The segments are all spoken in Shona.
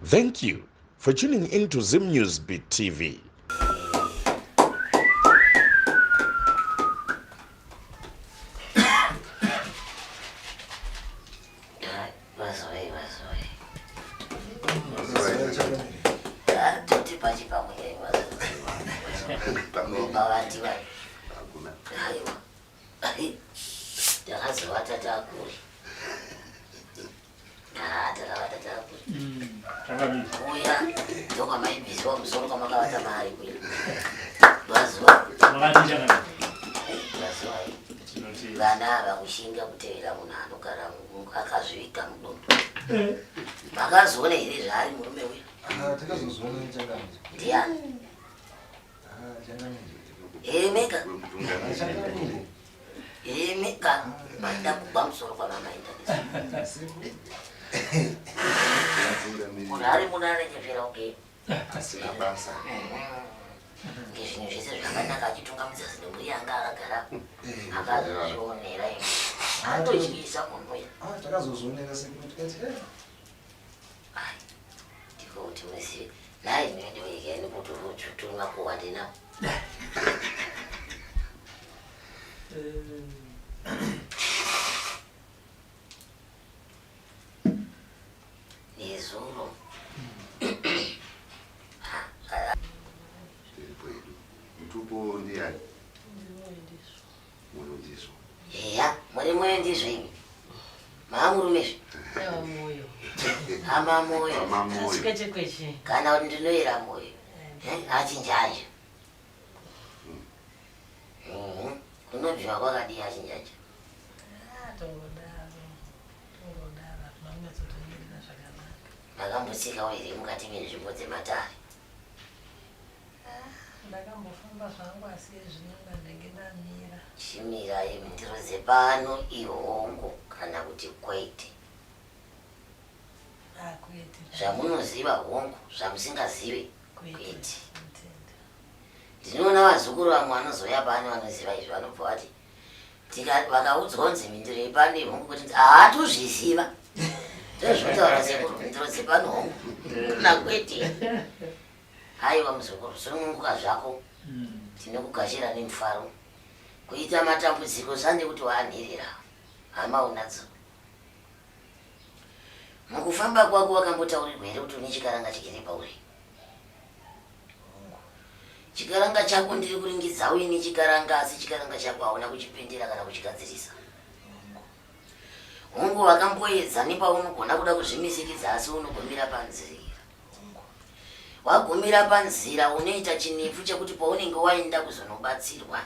Thank you for tuning in to Zim Newsbeat TV. Vana vakushinga kutevera munhu anogara akazviita mudondo makazoona here zvaari murume uyu? Takazozviona chakanje. Ndiani? Meka Meka manda kuba musoro kwamama indanisi munhu ari muno anechefera uke Asina basa. ngezvinhu zvese zvakanaka achitungamidza zimburi yanga akagara akazvionera atotyisa munhu uya. Takazozvionera sekuti ndiko kuti muzive naye ndinoendeweikeni kuti uchutuma kuwandinawo nezuro eya muri moyo ndizvo imi maamurumezvo ama moyo kana kuti ndinoyera moyo achinjanja kunobviwa kwakadii achinjanja makambotsikawo here mukati menzvimbo dzematare? Ndakambofamba zvangu asi ezvinonga ndenge ndamira. Chimira ndiro dzepano ihongo kana kuti kwete? Kwete. Zvamunoziva hongo, zvamusingazive kwete. Ndinoona vazukuru vamwe vanozoya pano vanoziva izvi vanobva vati vakaudzwa kunzi mindiro yepano ihongo kuti haatozviziva. Ndozvotaura sekuru mindiro dzepano hongo nakwete. Haiwa muzukuru, sununguka zvako tinokugashira nemufaro. Kuita matambudziko sande kuti waanhirira hama unadzo. Mukufamba kwako wakambotaurirwa here kuti une chikaranga chikiri pauri? Chikaranga chako ndiri kuringidza uine chikaranga asi chikaranga chako hauna kuchipendera kana kuchigadzirisa. Hongu wakamboedza nepaunogona kuda kuzvimisikidza asi unogumira panzira. Wagumira panzira unoita chinefu chekuti paunenge waenda kuzonobatsirwa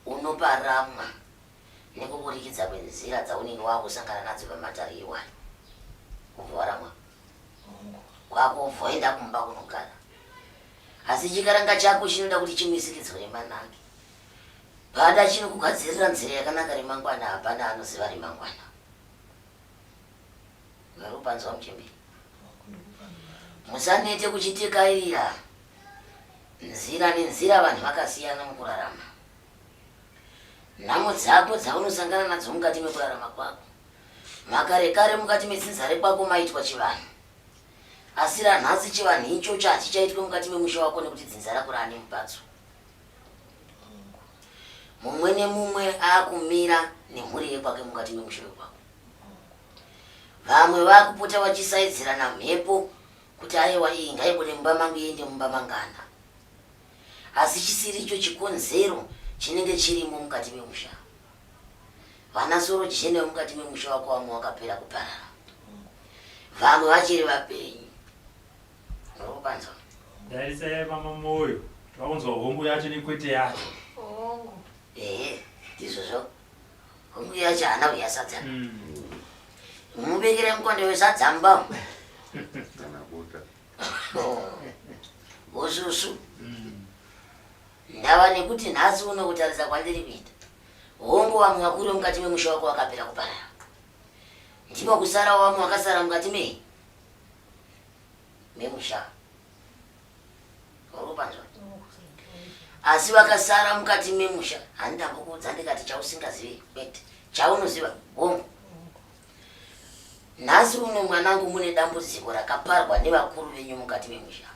unoparamwa nekuburikidza kwenzira dzaunenge wakusangana nadzo pamatare iwani. Kuvaramwa kwako ubvoenda kumba kunogara. Asi chikaranga chako chinoda kuti chimisikidzwe remanake. Pada chinokugadzirira nzira yakanaka remangwana, hapana anoziva remangwana. Marupanzwa muchemberi. Musanete kuchitikairira. Nzira nenzira vanhu vakasiyana mukurarama. Nhamo dzako dzaunosangana nadzo mukati mekurarama kwako. Makare kare mukati metsinzare kwako maitwa chivanhu. Asi ranhasi chivanhu ichocho hachichaitwe mukati memusha wako nekuti dzinza rako raane mupatso. Mumwe nemumwe akumira nemhuri yekwake mukati memusha wekwako. Vamwe vakupota vachisaidzirana mhepo kuti aiwa iyi ngaibude mumba mangu iende mumba mangana. Asi chisiri icho chikonzero chinenge chirimo mukati memusha. Vana soro jene mukati memusha wako vamwe wakapera kuparara. Vamwe vachiri vapenyu. Unopanzwa? Ndaisa mama moyo. Twaunzwa hongu yacho nekwete yacho. Hongu. Ndizvozvo. Hongu yacho hana kuyasadza. Mubekere mukonde wesadza mba. Ususu. Ndava nekuti nhasi unokutarisa kwandiri kuita. Hongu vamwe vakuru mukati memusha wako wakapera kuparara. Ndimo kusara vamwe wakasara mukati memusha. Unopanzwa? Asi vakasara mukati memusha. Handambokuudza ndikati chausingazivi kwete. Chaunoziva hongu. Nhasi uno mwanangu mune dambudziko rakaparwa nevakuru venyu mukati memusha.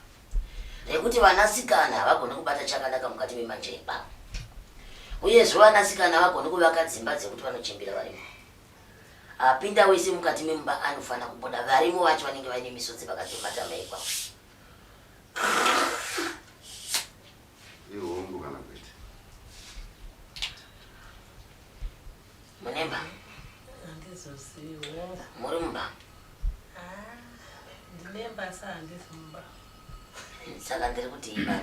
Rekuti vanasikana vagone kubata chakanaka mukati memanjeba. Uyezve vanasikana vagone kuvaka dzimba dzekuti vanochembera varimo. Apinda wese mukati memba anofana kubuda varimo vacho vanenge vaine misodzi pakati pematama ikwavo. Ihombo kana kwete. Munemba? Handizoziva. Muri mumba? Ndinemba asi handisi mumba. Saka ndiri kuti imba.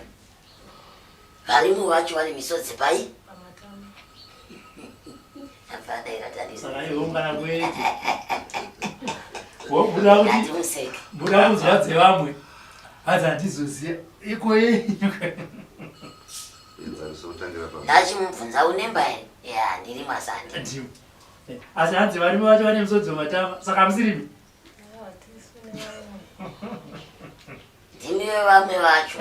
Varimo vacho vane misodzi pai? Pamatama. Apana iratarisa. Saka ihombo kana kwete. Wobuda kuti Ngatimuseke. buda kuzvadze vamwe. Hadzi handizoziya. Iko yenyu. Sotangira pa. Ndachimubvunza unemba here? Ya, ndiri masandi. Ndiyo. Asi hanzi varimo vacho vane misodzi mumatama. Saka musirimi. Hatisi nevamwe. Ndimiwe vamwe vacho.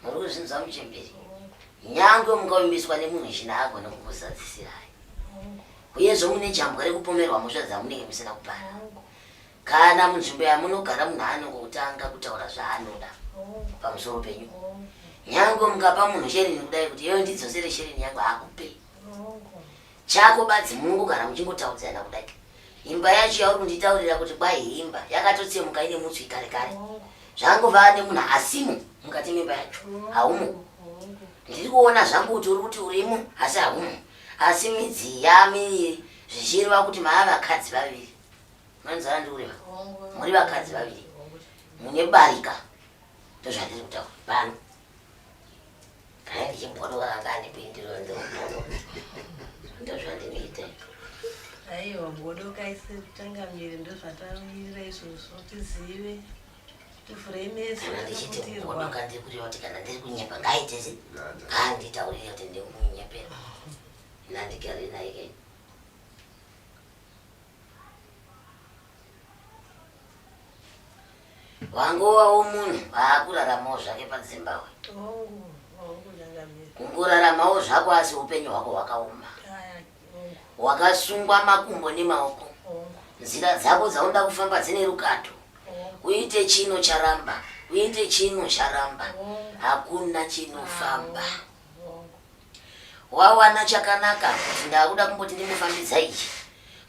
Muri kuzvinzwa muchemberi. Nyangwe mungavimbiswa nemunhu china agone kukuzadzisirai. Uyezve mune jambwa rekupomerwa mhosva dzamunenge musina kupara. Kana munzvimbo yamunogara munhu anongotanga kutaura zvaanoda pamusoro penyu. Nyangwe mungapa munhu sherini kudai kuti iwe ndidzosere sherini yangu akupe. Chako badzi munongogara muchingotaudzana kudai. Imba yacho yauri kunditaurira kuti kwai imba yakatotsemuka ine mutsvi kare kare. Zvangova nemunhu asimo mukati memba yacho. Haumo. Ndiri kuona zvangu kuti uri kuti urimo asi haumo. Asi midzi yamiri zvichireva kuti maa vakadzi vaviri. Manzara ndiureva. Muri vakadzi vaviri. Mune barika. Ndozvandiri kutaura pano. Kana ndichibhodoka kanga ndipindiro ndozvandinoita. Aiwa, mbodoka isi kutanga miri ndozvatamirira izvozvo tizive. Tifuremese Kana ndichiti kutirwa. mbodoka ndiri kureva kuti kana ndiri kunyepa ngaite se. Nditaurire kuti ndiri kunyepera. Nandigare naye ke. Wangowawo munhu waakuraramawo zvake padzimbabwe. Kungoraramawo zvako asi upenyu hwako hwakaoma. Wakasungwa makumbo nemaoko. Nzira dzako dzaunda kufamba dzine rukato. Uite chino charamba, uite chino charamba. Hakuna chinofamba. Wawana chakanaka kuti ndakuda kumboti ndimufambidza ichi.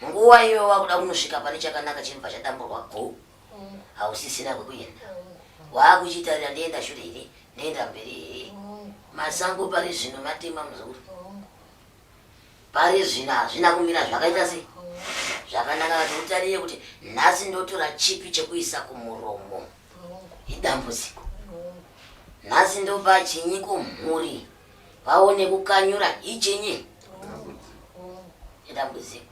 Nguva iyo wakuda kunosvika pane chakanaka chinobva chadamburwa go. Hausisina kwekuenda. Waakuchitarira ndienda shure here, ndienda mberi here. Masango pari zvino matema muzuru. Pari zvino hazvina kumira zvakaita sei. Zvakanaka kuti utarire kuti nhasi ndotora chipi chekuisa kumuromo. Idambudziko. Nhasi ndopa chinyi kumhuri. Vaone kukanyura ichenye. Idambudziko.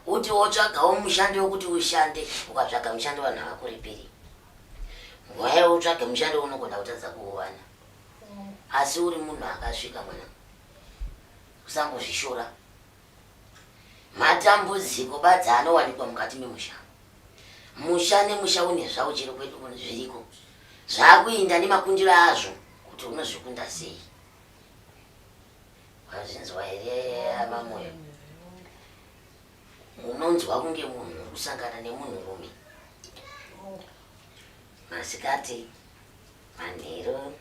Uti wotsvagawo mushando wekuti ushande, ukatsvaga mushando vanhu havakuripiri. Nguva yawo utsvage mushando unogona kutadza kuuwana. Asi uri munhu akasvika mwana. Usangozvishora. Matambudziko badzi anowanikwa mukati memusha. Musha nemusha une zvawo chero kwedu kuno zviriko. Zvakuinda nemakundiro azvo kuti unozvikunda sei. Wazvinzwa here amamoyo? Unonzwa kunge munhu kusangana nemunhu rume. Masikati, manheru,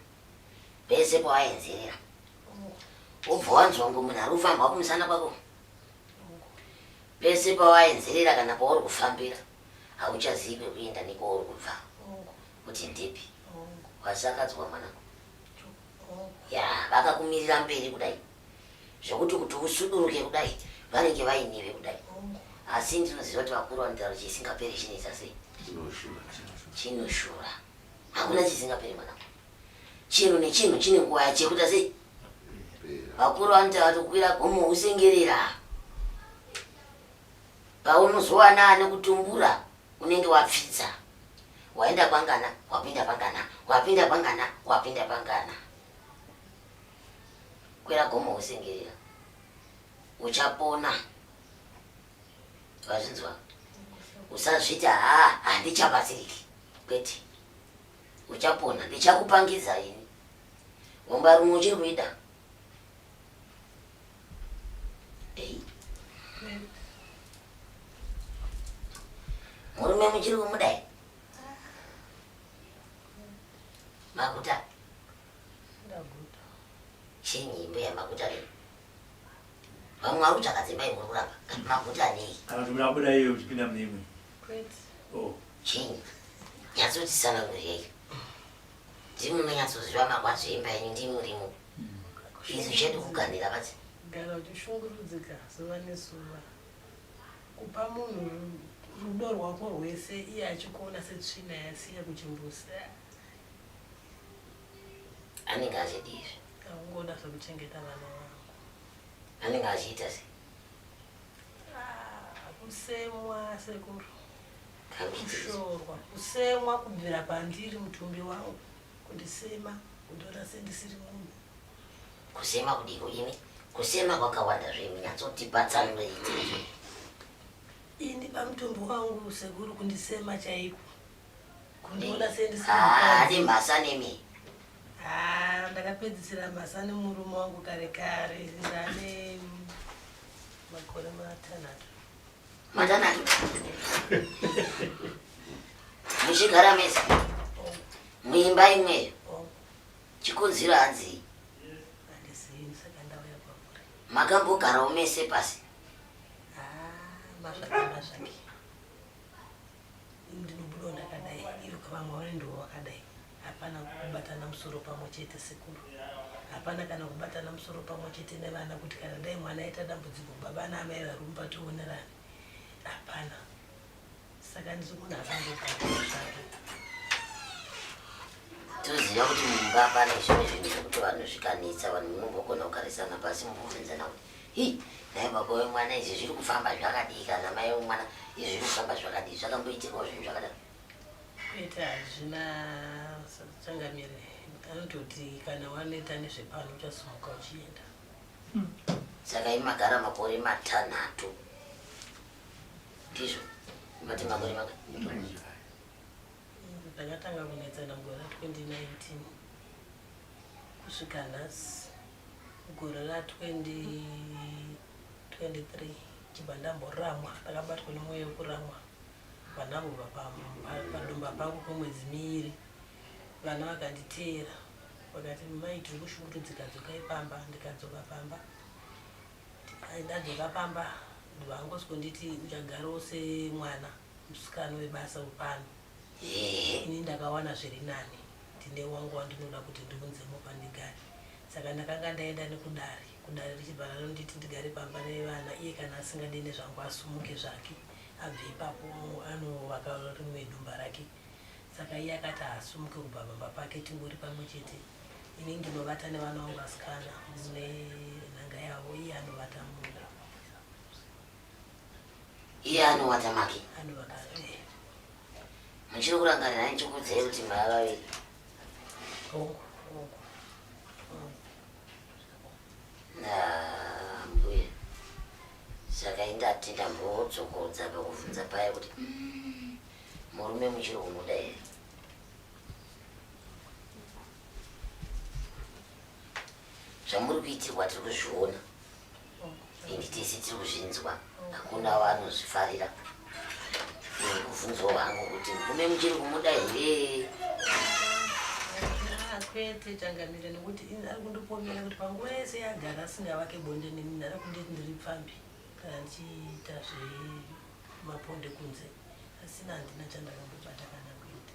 pese pawaenzerera. Ubva wanzwa ngo munhu ari kufamba kumusana kwako. Pese pawaenzerera kana pauri kufambira, hauchazivi kwekuenda nekwauri kubva. Kuti ndipi? Wasakadzwa mwanangu. Ya, vakakumirira mberi kudai. Zvokuti kuti usuduruke kudai, vanenge vainive kudai. Asi ndinoziva kuti vakuru vanotaura chisingaperi chinoita sei. Chinoshura. Hakuna chisingaperi mwanangu. Chinhu nechinhu chine nguva yacho yekuita sei. Vakuru vanotaura kuti kukwira gomo usengerera. Paunozowana anokutumbura unenge wapfidza. Waenda pangana, wapinda pangana, wapinda pangana, wapinda pangana. Kwira gomo usengerera. Uchapona. Wazvinzwa? Usazviti handichabatsiriki. Kwete. Uchapona, ndichakupangidza ini. Gomba rumwe uchiri kuida. murume muchiri kumudai maguta ndaguta chinyimbo yamaguta rei vamwe vari kutsvaka dzimba imwe kuramba maguta nei kana kuti murabuda iyo uchipinda mune imwe kwete chinyi nyatsotisana kurei ndimi munonyatsoziva makwadzo emba yenyu ndimi urimo izvi chedu kuganira basi gara uchishungurudzika zuva nezuva kupa munhu rudo rwako rwese iye achikuona setsvina yasiya kuchimbuzi anenge achidi izvi aungoda zvekuchengeta vana vangu anenge achiita sei kusemwa sekuru kamuchiti kushorwa kusemwa kubvira pandiri mutumbi wangu kundisema kundora sendisiri munhu kusema kudiko imi kusema kwakawanda zvemi nyatsotibatsanureitizvo ini pamutumbi wangu sekuru kundisema chaiko kundiona sendisiri ane mhasa nemi ndakapedzisira mhasa nemurume wangu kare kare ndane makore matanhatu muchigara mese muimba imweyo chikonzero hanzii handizini saka ndauya kwamuri makambogarawo mese pasi mazvakana zvake ndinobudawo ndakadai iwe kavamwe vari ndiwo wakadai hapana kubatana musoro pamwe chete sekuru hapana kana kubatana musoro pamwe chete nevana kuti kana dai mwana aita dambudziko baba naamai varumba tionerani hapana saka ndiri munhu akangokaa zvake toziva kuti mumba pane zvimwe zvinhu zvekuti vanhu zvikanetsa vanhu munombogona kugarisana pasi mubvunzana kuti hi nai baba wemwana izvi zviri kufamba zvakadii kana mai wemwana izvi zviri kufamba zvakadii zvakamboitirwawo zvinhu zvakadaro kwete hazvina changamire anototi kana wanoita nezvepano uchasimuka uchienda saka imagara makore matanhatu ndizvo mati makore ndakatanga kunetsana mugore ra2019 kusvika nhasi mugore ra2023 chibva ndamboramwa ndakabatwa nemweya wekuramwa vanavo padumba pangu kwemwedzi miiri vana vakanditeera vakati mai tiri kushungurudzika dzokai pamba ndikadzoka pamba ndadzoka pamba vangoswonditi uchagarawo semwana musikana webasa upano ini ndakawana zviri nani ndine wangu wandinoda kuti ndiunzemo pandigare saka ndakanga ndaenda nekudare kudare richibva ranonditi ndigare pamba nevana iye kana asingadi nezvangu asumuke zvake abve ipapo anovaka rimwe dumba rake saka iye akati haasumuke kubva pamba pake tingori pamwe chete ini ndinovata nevana vangu asikana mune nhanga yavo iye anovata munda iye anovata make anovaka muchiri kurangarira nichikudzei kuti maya vaviri mbuya saka indati ndambodzokodza pakubvunza paya kuti murume muchiri kumuda here zvamuri kuitirwa tiri kuzviona indi tese tiri kuzvinzwa hakuna vanozvifarira kuvhunzawo hangu kuti murume muchiri kumuda here kwete changamire nekuti ari kundipomera kuti panguva yese yagara asingavake bonde neni ari kundeti ndiri pfambi kana ndichiita zvemaponde kunze asina handina chandakambobata kana kuita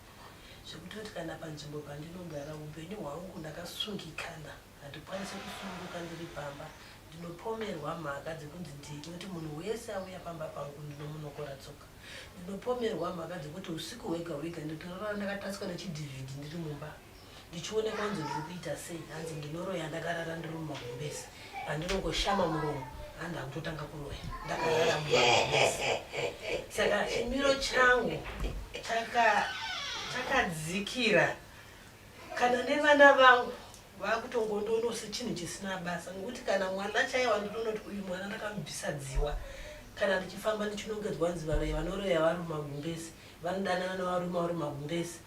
zvekutoti kana panzvimbo pandinogara upenyu hwangu ndakasungikana handikwanisi kusunguka ndiri pamba ndinopomerwa mhaka dzekunzi ndinoti munhu wese auya pamba pangu ndinomunokora tsoka ndinopomerwa mhaka dzekuti usiku hwega hwega nditorara ndakataswa nechidhivhidhi ndiri mumba ndichionekwa kunzi ndiri kuita sei hanzi ndinoroya ndakarara ndiri mumagumbezi pandinongoshama muromo handi hakutotanga kuroya ndakarara mumagumbezi saka chimiro changu chakadzikira kana nevana vangu vakutongondono sechinhu chisina basa ngekuti kana mwana chaiwa ndinonoti uyu mwana ndakamubvisa dziwa kana ndichifamba ndichinongedzwa nzi varoya vanoroya vari mumagumbezi vanodanana nevarume vari mumagumbezi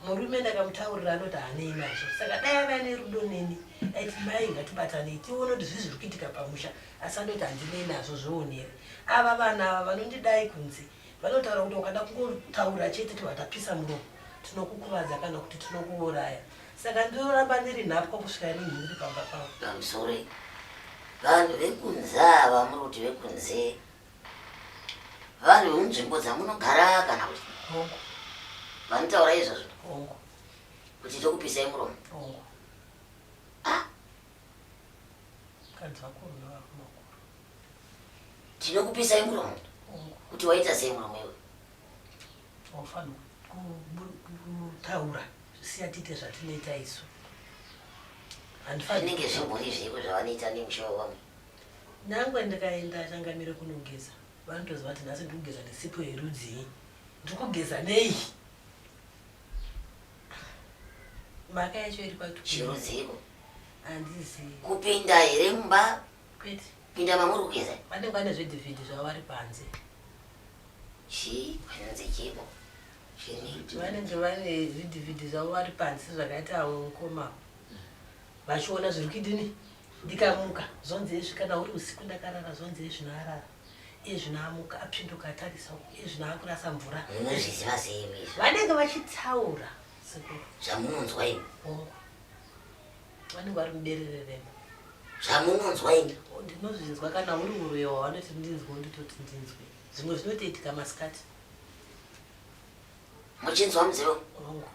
murume ndakamutaurira anoti hanei nazvo saka dai ava nerudo neni aiti mai ngatibatanei tione kuti zvizvi zviri kuitika pamusha asi andoti handinei nazvo zvionere ava vana ava vanondidai kunze vanotaura kuti ukada kungotaura chete kuti watapisa muromo tinokukuvadza kana kuti tinokuuraya. Saka ndinoramba ndiri nhapwa kusvika rinhi ndiri pamba pavo. Pamusoro vanhu vekunze ava muri kuti vekunze vanhu vemunzvimbo dzamunogara kana kuti Hongu. vanotaura izvozvo Hongu. kuti tokupisai muromo. Hongu. Ah, Kadzi vakuru nevarumakuru. tinokupisai muromo Hongu. kuti waita sei muromo iwe? Waufanira kutaura zvisiya tiite zvatinoita isu. Zvinenge zvimhuri zviko zvavanoita nemushawo vamwe. Nyangwe ndikaenda changamire kunogeza vanotoziva kuti nhasi ndiri kugeza nesipo yerudzii, ndiri kugeza nei. Mhaka yacho iri kwati Chirudziko handizivi. kupinda here mumba Kwete pinda mamuri kugeza vanenge vane zvedhivhidhi zvavo vari panze. chii kwanze chipo chini Vanenge vane zvidhivhidhi zvavo vari panze zvakaita havo mukoma vachiona zviri kudini. Ndikamuka zonzi izvi kana uri usiku ndakarara zonzi izvi zvinoarara iye zvinoamuka apinduka atarisa iye zvinoakurasa mvura. munozviziva sei izvi Vanenge vachitsaura sekuru. zvamunonzwa imi Hongu. Vanenge vari muberere remo. zvamunonzwa imi Ndinozvinzwa kana uri uroyo vanoti ndinzwe nditoti ndinzwe. Zvimwe zvinotoitika masikati. muchinzwa muzivo Hongu.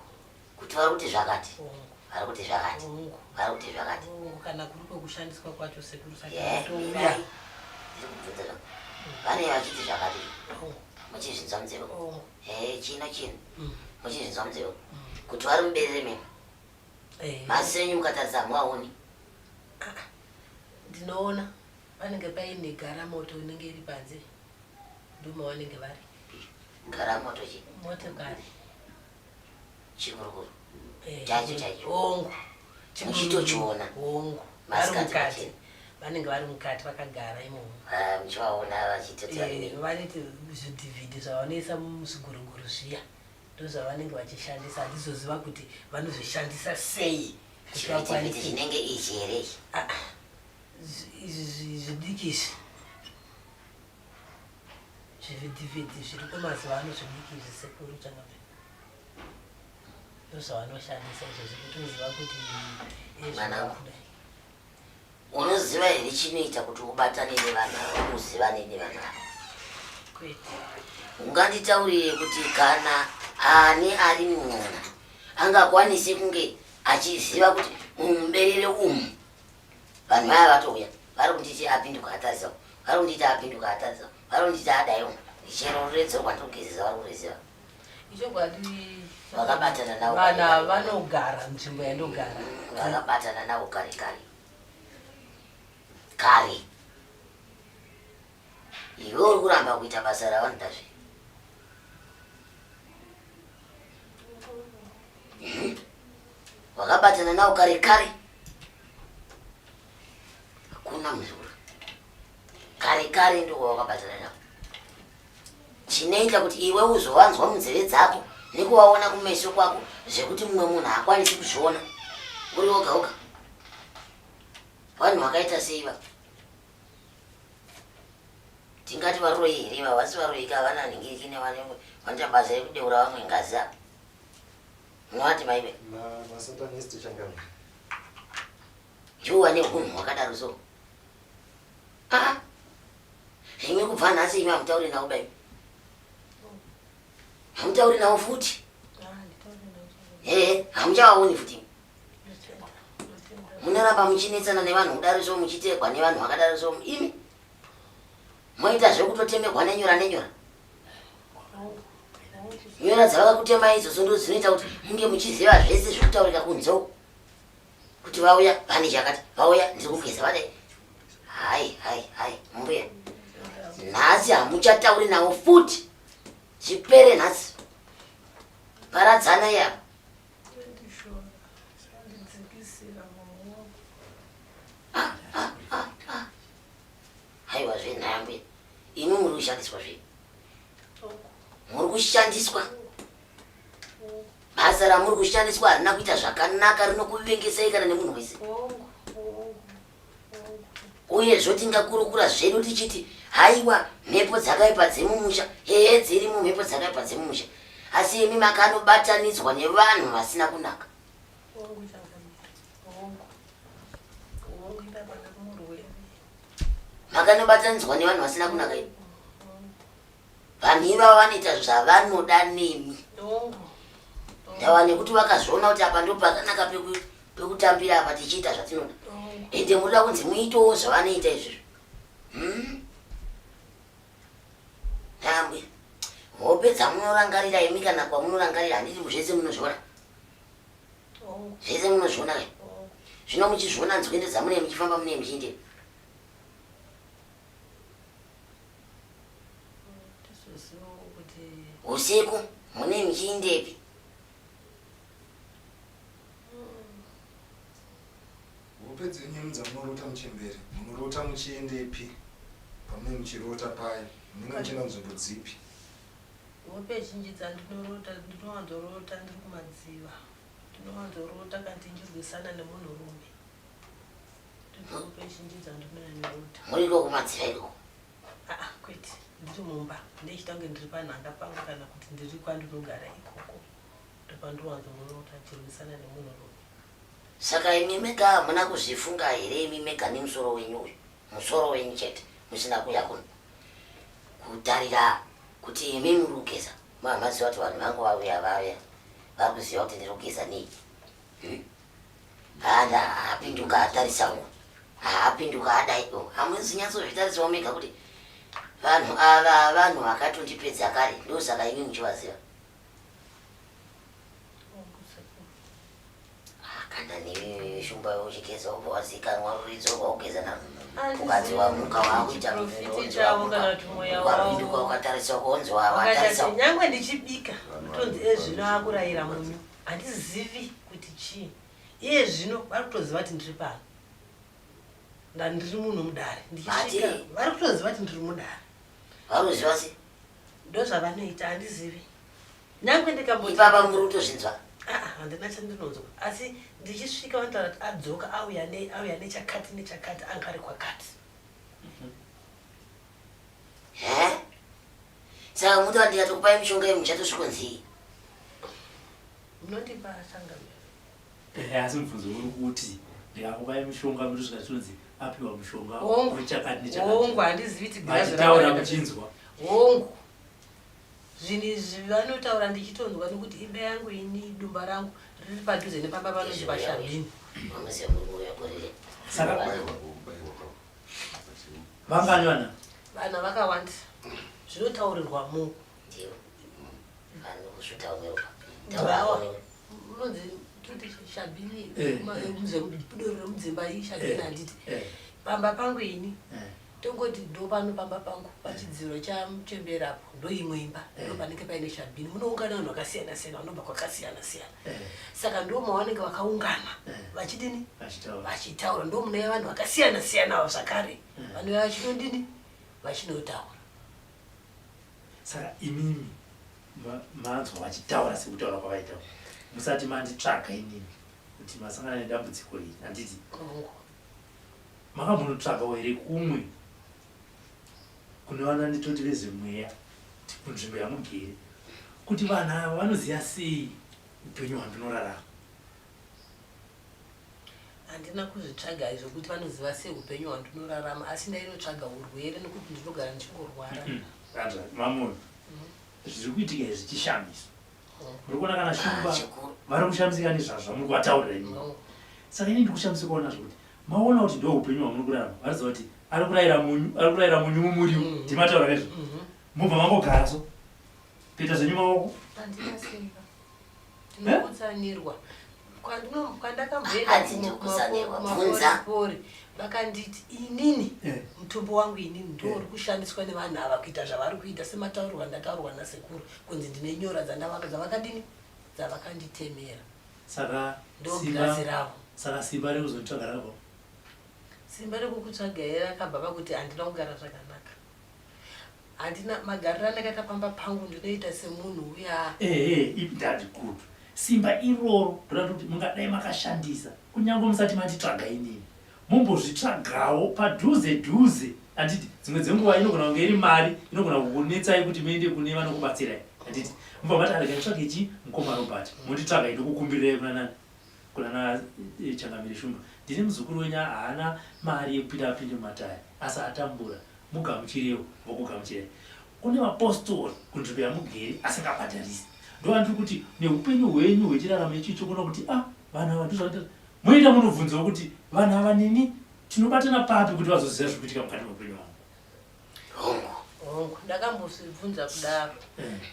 kuti vari kuti zvakati Hongu. vari kuti zvakati Hongu. vari kuti zvakati Hongu. Kana kuri kwekushandiswa kwacho sekuru saka ndiri touya. kubvunza zvangu vane vachiti zvakati Hongu. muchizvinzwa muzivo Hongu. chino chino Mm. muchizvinzwa muzivo kuti vari muberere memo masi enyu mukatarisa hamuaoni. Ndinoona vanenge paine garamoto inenge iri panze nduma vanenge vari garamoto chi motokari chikurukuru Eh, chacho chacho hongu muchitochiona hongu vari masikati mukati machini vanenge vari mukati vakagara imomo. muchivaona vachitotari Vaniti zvidhivhidhi zvavanoisa muzviguruguru zviya ndozvavanenge vachishandisa. Handizoziva kuti vanozvishandisa sei kuti chivhitivhiti vakwanise. chinenge ichi here ichi Izvi zvidiki izvi zvivhidhivhidhi zviri kwemazuva ano zvidiki izvi sekuru changape ndozvavanoshandisa izvozvi kuti uziva kuti Mwanangu. unoziva here chinoita kuti ubatane nevanhu ava uzivane nevanhu ava kwete unganditaurire kuti kana ani ari mumuna angakwanise kunge achiziva kuti mumuberere umu vanhu vaya vatouya vari kunditi apinduka atarisa vari kunditi apinduka atarisa vari kunditi adaiwo chero ruredzo rwandogezesa vari kureziva ichokwadi vakabatana navo vana vanogara nzvimbo yandogara vakabatana navo kare kare kare iwe uri kuramba kuita basa ravanodazve wakabatana navo kare kare hakuna muzura kare kare ndo wakabatana navo chinoita kuti iwe uzovanzwa munzeve dzako nekuvaona kumeso kwako zvekuti mumwe munhu haakwanisi kuzviona uri woga woga vanhu vakaita seiva tingati varoyi here vavasi varoyi ka havana nhingiriki nevanoita basa rekudeura vamwe ngazi avo munovati maive masatanist changamire juwa neunhu hwakadaro so zvimwe kubva nhasi imi hamutauri navo dai hamutauri navo futi hamuchavaoni futi munoramba muchinetsana nevanhu kudaro so muchitekwa nevanhu vakadaro so imi moita zvekutotemekwa nenyora nenyora nyora dzavakakutemai idzodzo ndo dzinoita kuti munge muchiziva zvese zvekutaurika kunzou kuti vauya vane chakati vauya ndiri kugeza vadai hai mbuya nhasi hamuchatauri navo futi chipere nhasi paradzana yavo haiwa zvenhaya mbuya imi muri kushandiswa zve muri kushandiswa basa ramuri kushandiswa harina kuita zvakanaka rinokuvengesei kana nemunhu wese uye zvotingakurukura zvedu tichiti haiwa mhepo dzakaipa dzemumusha hehe dziri mumhepo dzakaipa dzemumusha asi imi makanobatanidzwa nevanhu vasina kunaka. Makanobatanidzwa nevanhu vasina kunaka imi vanhu ivava vanoita zvavanoda nemi. Ndava nekuti vakazviona kuti apa ndo pakanaka pekutambira apa tichiita zvatinoda ende munoda kunzi muitewo zvavanoita izvizvo. Tambwe hope dzamunorangarira imi kana kwamunorangarira handiti zvese munozviona zvese munozviona kai zvino muchizviona nzwende dzamune muchifamba mune muchiinde usiku mune muchiindepi hope dzenyu dzamunorota muchemberi munorota muchiendepi pamune muchirota paya munenge muchienda nzvimbo dzipi? hope zhinji dzandinorota ndinowanzorota ndiri kumadziva ndinowanzorota kandi ndirwisana nemunhurume hope zhinji dzandinonyanyorota. muriko kumadziva iko? kwete ndiri mumba ndechitange ndiri panhanga pangu kana kuti ndiri kwandinogara ikoko ndopandinowanzorota ndirwisana nemunhurume. Saka imi mega hamuna kuzvifunga here imi mega nemusoro wenyu uyu musoro wenyu chete musina kuya kuno kutarira kuti imi murikugeza maziva kuti vanhu vangu vauya vari kuziva kuti ndiri kugeza nei. Handa haapinduka atarisawo haapinduka adaido hamuzi nyatsozvitarisawo mega kuti vanhu ava vanhu vakatondipedza kare ndosaka imi muchivaziva. Kana newe shumba uchigeza ubva wazikanwa ruridzo rwaugeza naro ukadziwa muka wakuita warunduka ukatarisa kuonzi watarisa nyangwe ndichibika tonzi ezvino akurayira munyu handizivi kuti chii iye zvino vari kutoziva kuti ndiri pano ndandiri munhu mudare ndichisvika vari kutoziva kuti ndiri mudare varuziva se ndo zvavanoita handizivi nyangwe ndikambopapa muri kutozvinzwa handina chandinonzwa asi ndichisvika vanotaura kuti adzoka auya nechakati nechakati anga ari kwakati. Saka muti wandikatokupai mishonga yemu muchatosvikonzii munondipa shanga asi mubvunzo uri kuti ndikakupai mishonga mutosvika tonzi apiwa mushonga wechakati nechakati handizivi kuti achitaura muchinzwa hongu zvinhu izvi vanotaura ndichitonzwa nokuti imba yangu ini dumba rangu riri padhuze nepamba panonzi pashabhini. vangani vana vana vakawanda zvinotaurirwa mu unonzi toti shabhini doro remudzimba ishabhini handiti pamba pangu ini tongoti ndo pano pamba pangu pachidziro chamuchemberapo ndo imwe imba ndo panenge paine shabhini munoungana vanhu vakasiyana siyana vanobva kwakasiyana siyana saka ndo mavanenge vakaungana vachidini vachitaura ndo munaya vanhu vakasiyana siyana zvakare vanhu vachinodini vachinotaura. Saka imimi manzwa vachitaura sekutaura kwavaitaura musati manditsvaga inini kuti masangana nedambudziko iri handiti makambonotsvagawo here kumwe kune vana nditoti vezemweya kunzvimbo yamugere kuti vanhu ava vanoziva sei upenyu hwandinorarama? handina kuzvitsvaga izvo kuti vanoziva sei upenyu hwandinorarama asi ndainotsvaga urwere nokuti ndinogara ndichingorwara. mamunhu zviri kuitika izvi zvichishamisa muri kuona kana shumba vari kushamisika nezvazvo muri kuvataurira imi saka ini ndikushamisika kuona zvokuti maona kuti ndo upenyu hwamuri kurarama variziva kuti ari kurayira munyu mumuriwo ndimataura nezvo mubva mangogara so kuita zvenyu maoko handina simba ndinokutsanirwa kwandakambopori vakanditi inini mutombo wangu inini ndo uri kushandiswa nevanhu ava kuita zvavari kuita semataurirwa ndataurwa nasekuru kunzi ndine nyora dzavakadini dzavakanditemera saka ndogirazi ravo. Saka simba rekuzotsvaga ravo simba rekukutsvaga here rakabva pakuti handina kugara zvakanaka handina magariro andakaita pamba pangu ndinoita semunhu uya ndandikutu simba iroro ndoda kuti mungadai makashandisa kunyange musati matitsvaga inini mumbozvitsvagawo padhuze handiti dzimwe dzenguva inogona kunge iri mari inogona kukunetsai kuti muende kune vanokubatsirai handiti mumbamati arekaitsvage ichi mukoma Robert monditsvaga ndokukumbirirai kunana Changamire Shumba ndine muzukuru wenyu haana mari yekupinda apinde mumataya asi atambura mugamuchirewo vokugamuchirai kune mapostori kunzvimbo yamugere asingabhadharisi ndovandiri kuti neupenyu hwenyu hwechiraramo ichicho kuona kuti vanhu ava ndizvaita moita munobvunzawo kuti vanhu ava nini tinobatana papi kuti vazoziva zvikuitika mukati meupenyu wangu. hongu ndakambozvibvunza kudaro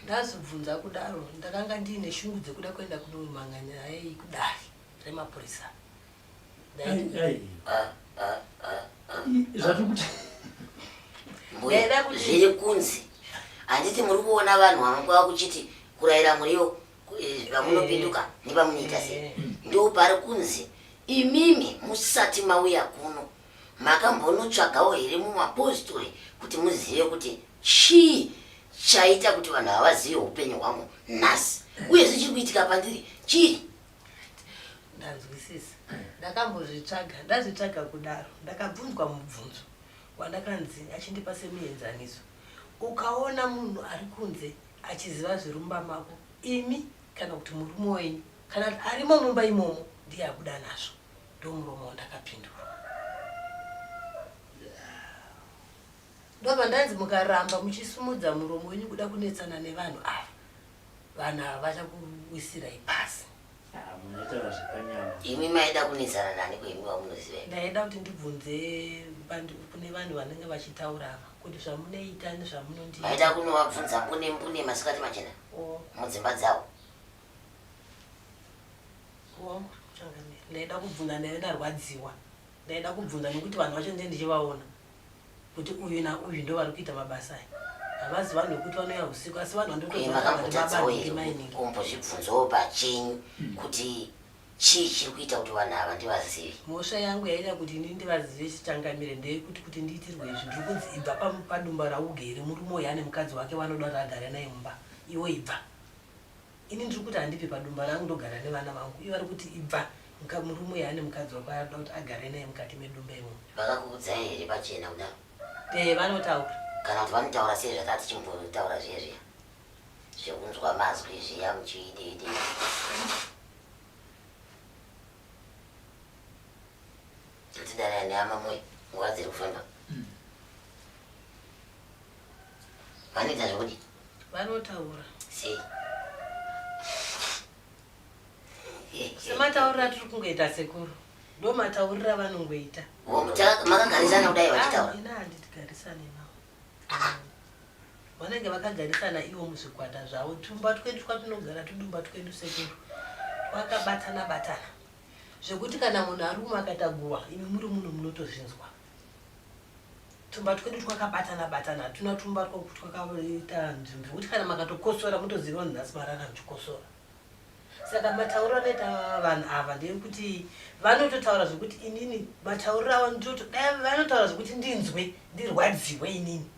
ndazvibvunza kudaro ndakanga ndiine shungu dzekuda kuenda kunomanganya naye kudare remapurisa zvati kuti zviri kunzi handiti muri kuona vanhu vamangwa kuchiti kurayira muriwo pamunopinduka nepamunoita sei ndo pari kunzi imimi musati mauya kuno makambonotsvagawo here mumapostori kuti muzive kuti chii chaita kuti vanhu havazive upenyu hwangu nhasi uye zvichiri kuitika pandiri chii. ndanzwisisa ndakambozvitsvaga ndazvitsvaga kudaro ndakabvunzwa mubvunzo wandakanzi achindipa semuenzaniso ukaona munhu ari kunze achiziva zvirumba mako imi kana kuti murume wenyu kana kuti arimo mumba imomo ndiye abuda nazvo ndomuromo wandakapindura ndobva ndanzi mukaramba muchisumudza muromo wenyu kuda kunetsana nevanhu ava vanhu ava vachakuwisirai pasi. munotaura zvakanyama imi maida kunetsana nani kweimi wamunoziva ndaida kuti ndibvunze kune vanhu vanenge vachitaura ava kuti zvamunoita nezvamunondii maida kunovabvunza mbune masikati machena mudzimba dzavo. Changamire ndaida kubvunza naye ndarwadziwa ndaida kubvunza nekuti vanhu vacho ndee ndichivaona kuti uyu nauyu ndo vari kuita mabasa aya havazi vanhu vekuti vanouya usiku asi vanhu vandotombozvibvunzawo pachenyu kuti chii chiri kuita kuti vanhu ava ndivazivi. mhosva yangu yaita kuti ini ndivazive Changamire ndeyekuti kuti ndiitirwe izvi ndiri kunzi ibva padumba raugere murume uyu ane mukadzi wake vanoda kuti agare naye mumba iwo ibva ini ndiri kuti handipi padumba rangu ndogara nevana vangu ivo vari kuti ibva murume uyu ane mukadzi wake vanoda kuti agare naye mukati medumba imomo. vakakuudzai here pachena kudaro vanotaura kana kuti vanotaura sei zvatati chimbotaura zviya zviya zvekunzwa mazwi zviya muchiididi tidara nehama mwe nguva dziri kufamba vanoita zvekuti vanotaura sei semataurira tiri kungoita sekuru ndo mataurira vanongoita makagarisana kudai vachitaura ina handitigarisane navo vanenge vakagarisana ivo muzvikwata zvavo tumba twedu twatinogara tudumba twedu sekuru twakabatana batana zvekuti kana munhu aruma akataguwa imi muri munhu munotozvinzwa tumba twedu twakabatana batana hatuna tumba twakaita nzvimbo zvekuti kana makatokosora mutoziva kuti nhasi marara muchikosora. Saka matauriro anoita vanhu ava ndeyekuti vanototaura zvekuti inini matauriro avo dai vanotaura zvekuti ndinzwe ndirwadziwe inini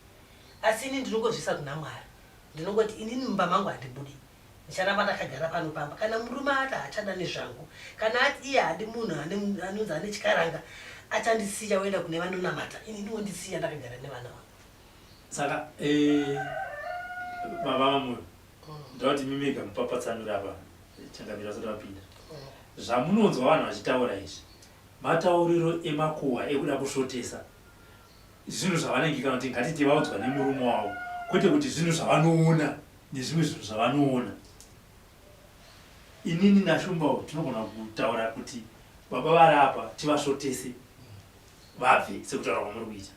asi ini ndinongozvisa kuna Mwari ndinongoti inini mumba mangu handibudi ndicharamba ndakagara pano pamba kana murume ati hachada nezvangu kana ati iye hadi munhu anonzi ane chikaranga achandisiya oenda kune vanonamata ini ndinondisiya ndakagara nevana vangu. saka baba vamwe ndauti mimega mupapatsanura apa Changamire asati vapinda zvamunonzwa vanhu vachitaura izvi matauriro emakuhwa ekuda kusvotesa zvinhu zvavanenge kana kuti ngatiti vaudzwa nemurume wavo kwete kuti zvinhu zvavanoona nezvimwe zvinhu zvavanoona. inini naShumba tinogona kutaura kuti baba vari apa tivasvotese vabve sekutaura kwamuri kuita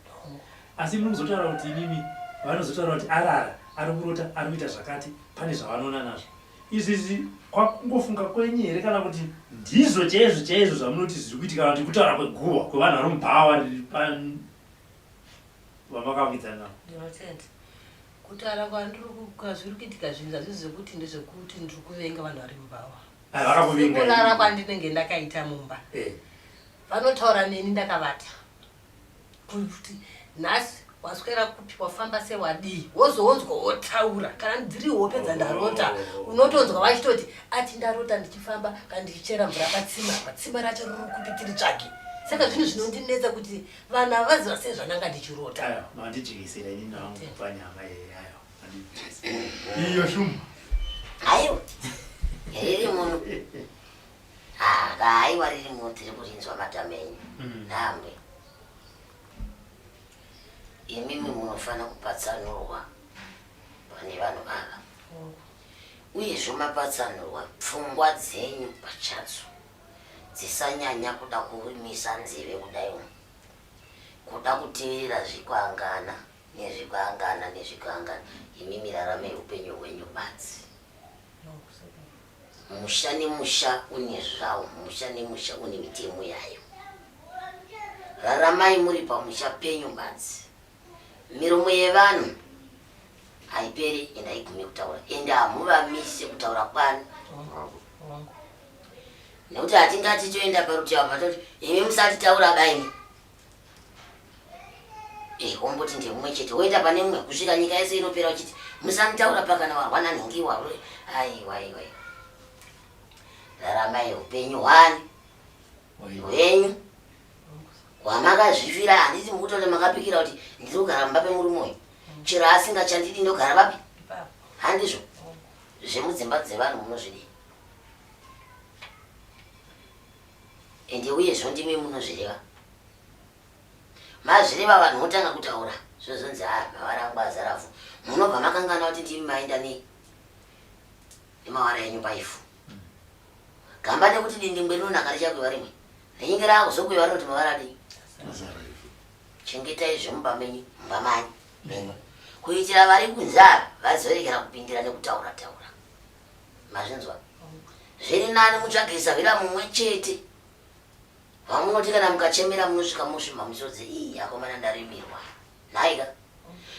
asi muri kuzotaura kuti inini vanozotaura kuti arara ari kurota ari kuita zvakati pane zvavanoona nazvo izvi kwakungofunga kwenyu here kana kuti ndizvo chaizvo zvamunoti zviri kuitika kana kuti kutaura kweguhwa kwevanhu vari mubhawa vamakavidzana navo. Ndinotenda kutaura kwandiri kuitika zvinhu zvazvo zvekuti ndezvekuti ndiri kuvenga vanhu vari mubhawa kurara kwandinenge ndakaita mumba vanotaura neni ndakavata kuti nhasi waswera kupi wafamba sewadii wozoonzwa wotaura kana ndiri hope dzandarota unotonzwa vachitoti ati ndarota ndichifamba kana ndichichera mvura patsima racho riri kupi tiri tsvage saka zvinhu zvinondinetsa kuti vanhu havaziva sei zvananga ndichirota. Ayo, mandijikisira ini nangu panyama ayo. Mandijikisira. Iyo shuma. Ayo. Riri muno. Aiwa riri muno tiri kurinzwa matamenyu. Namwe. Imimi munofana kupatsanurwa pane vanhu ava. Uyezve mapatsanurwa pfungwa dzenyu pachadzo dzisanyanya kuda kurimisa nzeve kudai kuda kuteerera zvikwangana nezvikwangana nezvikwangana. Imimi raramai upenyu hwenyu badzi. Musha nemusha une zvawo, musha nemusha une mitemo yayo. Raramai muri pamusha penyu badzi. Miromo yevanhu haiperi enda igumi kutaura, ende hamuvamise kutaura kwanu. Nekuti hatingati toenda parutivi patoti imi musatitaura baini. Womboti ndemumwe chete, woenda pane mumwe kusvika nyika yese inopera uchiti musanitaura pakana warwana nhingiwa. Aiwa. Raramai upenyu hwani hwenyu hwamakazvifira. Handiti mukutoti makapikira kuti ndiri kugara mumba pemurume uyu, chero asingachandidi ndogara papi. Handizvo zvemudzimba dzevanhu munozvidi, ende uyezvo ndimi munozvireva. Mazvireva vanhu motanga kutaura zvozonzi mavara azarafu. Munobva makangana kuti ndimi maenda nemawara enyumba ifu. Gamba nekuti dindingwe rinonaka richakweva rimwe rinyinge rakuzokweva rinoti mavara adii. Chengetai zvemumba menyu, mumba menyu, kuitira vari kunze vazorekera kupindira nekutaura. Mazvinzwa? Zviri nani mutsvagisa vira mumwe chete. Vamunoti kana mukachemera munosvika musvima musodzi akomana ndaremerwa. Nhaika.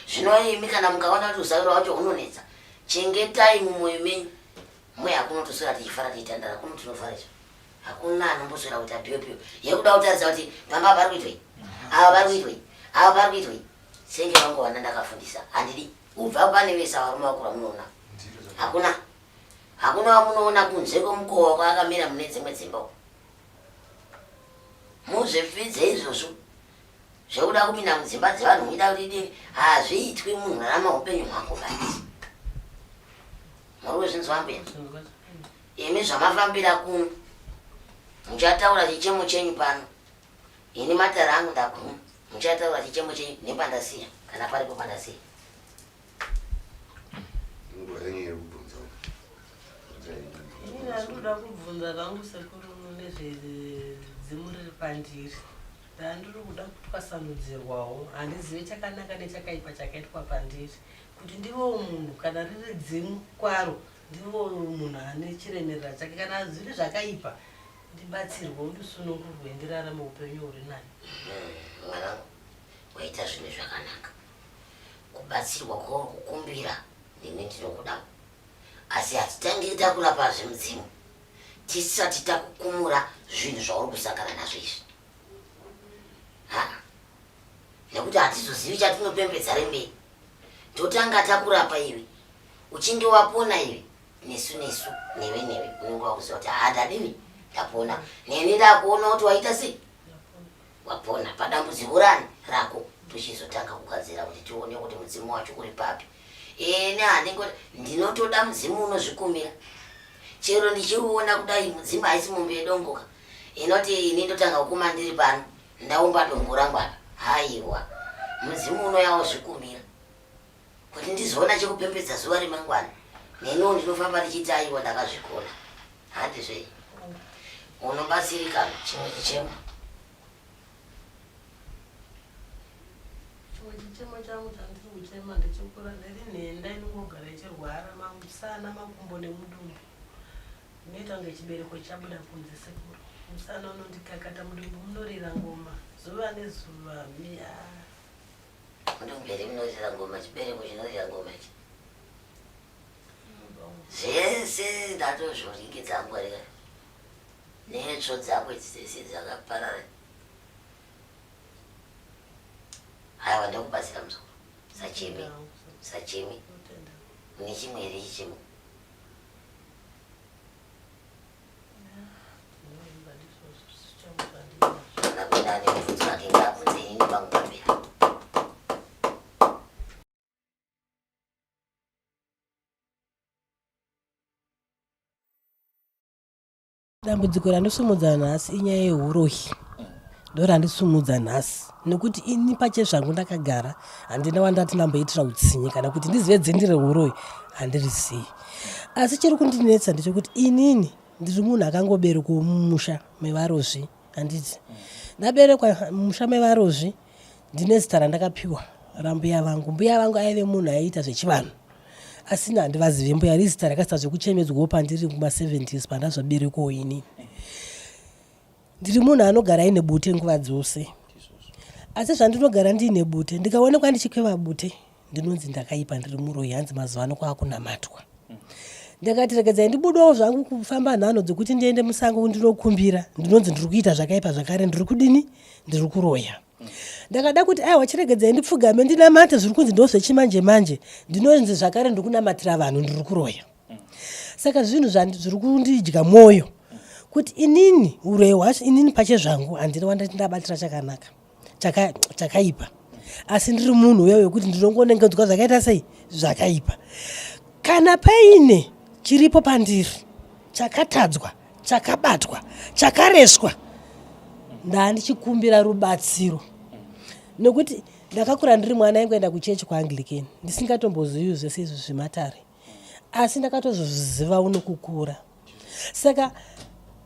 Zvino imi kana mukaona kuti usairo wacho unonetsa, chengetai mumwoyo menyu. Mwe hakunotoswera tichifara tichitandara, kuno tinofara izvo. Hakuna anomboswera kuti apiwe yekuda kutaridza kuti pamba pari kuitwei, ava pari kuitwei, ava pari kuitwei. Senge vangovana ndakafundisa, handidi. Ubva pane vesa varume vakura munoona. Hakuna wamunoona kunze kwomukova kwaakamira mune dzimwe dzimba. Muzvipfidze izvozvo zvekuda kupinda mudzimba dzevanhu muida kuti dini, hazviitwi munhu rarama upenyu hwako basi. Muri kuzvinzwa mberi? Imi zvamafambira kuno muchataura chichemo chenyu pano, ini matara angu ndaguma, muchataura chichemo chenyu nepandasiya kana paripo pandasiya. Ini handinoda kubvunza rangu sekuru nezvedzimu riri pandiri. Ndandiri kuda kutwasanudzirwawo, handizive chakanaka nechakaipa chakaitwa pandiri, kuti ndivo munhu kana riri dzimu kwaro, ndivo munhu ane chiremerera chake. Kana zviri zvakaipa ndibatsirwe, ndisunungurwe, ndirarame upenyu huri nani. Mwanangu, waita zvinhu zvakanaka. Kubatsirwa kukumbira ndini ndinokuda, asi hatitangi takurapa zvemudzimu tisati takukumura zvinhu zvauri kusangana nazvo izvi. Nekuti hatizozivi chatinopembedza remberi. Totanga takurapa iwe, uchinge wapona iwe, nesu newe unenge wakuziva kuti ndadini ndapona. Neni ndakuona kuti waita sei, wapona padambudziko rako. Tochizotanga kugadzira kuti tione kuti mudzimu wacho uri papi. Ene handingoti ndinotoda mudzimu unozvikumira. Chero ndichiuona kudai mudzimu haisi mombe yedongoka inoti ini ndotanga kukuma ndiri pano ndaumba dongo rangu apa. Haiwa, mudzimu unoyawo zvikumira kuti ndizoona chekupembedza zuva remangwana. Neniwo ndinofamba ndichiti aiwa ndakazvikona. Handizvei unobatsirika chimwe chichemo. Chichemo changu chandiri kuchema ndechekura ndiri nhenda inongogara ichirwara musana, makumbo nemudumbu. Inoita kunge chibereko chabuda kunze sekuru. Musana unondikakata, mudumbu munorira ngoma zuva nezuva. Mudumberi munorira ngoma, chibereko chinorira ngoma ichi. Zvese ndatozvoringidza ngwarira. Netsvo dzako dzese dzakaparara. Haiwa, ndakubatsira musoro. Sachemi. Une chimwe here chichemo. Nakuenda dambudziko randisumudza nhasi inyaya yeuroyi ndo randisumudza nhasi nekuti ini pache zvangu ndakagara handina wandati ndamboitira utsinyi kana kuti ndizive dzindire uroyi handirizivi. Asi chiri kundinetsa ndechekuti inini ndiri munhu akangoberekwa mumusha mevarozvi handiti ndaberekwa mumusha mevarozvi ndine zita randakapiwa rambuya vangu. Mbuya vangu aive munhu aiita zvechivanhu asina handivazive mbuya rizita rakaita zvekuchemedzwawo pandiri kuma70s pandazoberekwawo inini. Ndiri munhu anogara aine bute nguva dzose. Asi zvandinogara ndiine bute ndikaonekwa ndichikweva bute ndinonzi ndakaipa ndiri muroyi hanzi mazuva ano kwakunamatwa. Ndakati regedzai ndibudawo zvangu kufamba nhano dzekuti ndiende musango ndinokumbira ndinonzi ndiri kuita zvakaipa zvakare ndiri kudini ndiri kuroya. Ndakada kuti aiwa chiregedzai ndipfugame ndinamate zviri kunzi ndozvechimanje manje ndinonzi zvakare ndiri kunamatira vanhu ndiri kuroya. Saka zvinhu zviri kundidya mwoyo kuti inini uroyi hwacho inini pache zvangu handina wandati ndabatira chakanaka chakaipa. Asi ndiri munhu uyo wekuti ndinongonengedzwa zvakaita sei zvakaipa. Kana paine chiripo pandiri chakatadzwa chakabatwa chakareswa ndandichikumbira rubatsiro nekuti ndakakura ndiri mwana aingoenda kuchechi kwaAnglican ndisingatombozivi zvese izvi zvematare asi ndakatozviziva uno kukura. Saka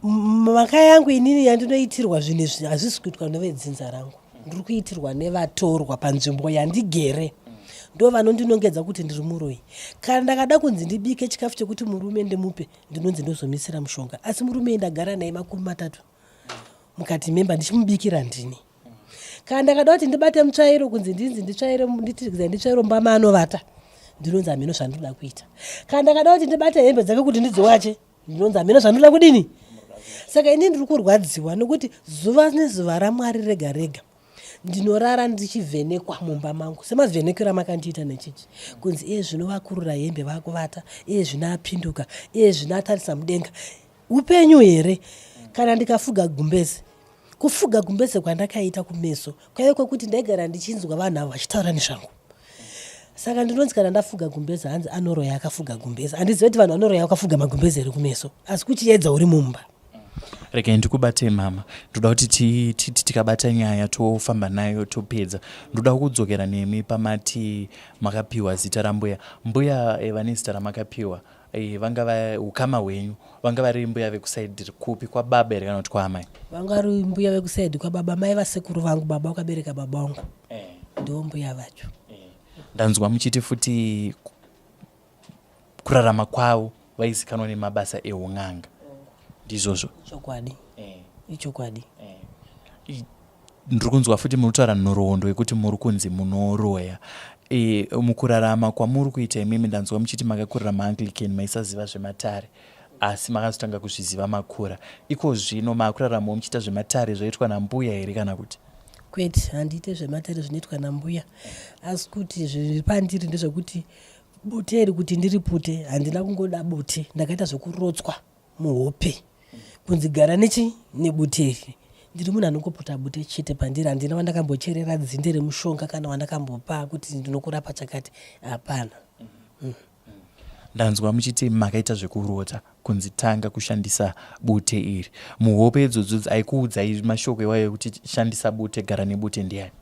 mhaka yangu inini yandinoitirwa zvinhu izvi hazvisi kuitwa nevedzinza rangu ndiri kuitirwa nevatorwa panzvimbo yandigere ndo vanondinongedza kuti ndiri muroyi. Kana ndakada kunzi ndibike chikafu chekuti murume ndimupe ndinonzi ndozomisira mushonga asi murume ndagara naye makumi 3 mukati memba ndichimubikira ndini. Kana ndakada kuti ndibate mutsvairo kunzi ndinzi nditsvairo mbama anovata ndinonzi hameno zvandoda kuita. Kana ndakada kuti ndibate hembe dzake kuti ndidziwache ndinonzi hameno zvandoda kudini. Saka ini ndiri kurwadziwa nokuti zuva nezuva raMwari rega rega ndinorara ndichivhenekwa mumba mangu semavhenekero amakandiita nechichi kunzi iye zvino vakurura hembe vakuvata iye zvino apinduka iye zvino atarisa mudenga upenyu here. Kana ndikafuga gumbeze kufuga gumbeze kwandakaita kumeso kwaive kwekuti ndaigara ndichinzwa vanhu avo vachitaura nezvangu. Saka ndinonzi kana ndafuga gumbeze hanzi anoroya akafuga gumbeze handizivi kuti vanhu vanoroya vakafuga magumbeze eri kumeso asi kuchiedza uri mumba. Regai ndikubate mama ndoda kuti tikabata nyaya tofamba nayo topedza ndoda kudzokera nemi pamati makapiwa zita rambuya vane zita ramakapiwa vangava ukama hwenyu vanga vari mbuya vekusaidhi kupi kwababa here kana kuti kwaamai? Vanga vari mbuya vekusaidhi kwababa mai vasekuru vangu baba wakabereka baba vangu ndo mbuya vacho. Ndanzwa muchiti futi kurarama kwavo vaizikanwa nemabasa eun'anga ndizvozvo? Chokwadi ichokwadi. Ndiri kunzwa futi munotaura nhoroondo yekuti muri kunzi munoroya. Mukurarama kwamuri kuita imimi ndanzwa muchiti makakurira maAnglican maisaziva zvematare asi makazotanga kuzviziva makura. Iko zvino makuraramawo muchiita zvematare zvoitwa nambuya here kana kuti? Kwete handiite zvematare zvinoitwa nambuya asi kuti zviri pandiri ndezvekuti bute iri kuti ndiri pute handina kungoda bute ndakaita zvokurotswa muhope kunzi gara nebute iri. Ndiri munhu anongoputa bute chete pandiri handina wandakambocherera dzinde remushonga kana wandakambopa kuti ndinokurapa chakati hapana. Ndanzwa muchiti makaita zvekurota kunzi tanga kushandisa bute iri. Muhope idzodzo aikuudzai mashoko iwayo kuti shandisa bute gara nebute ndiani?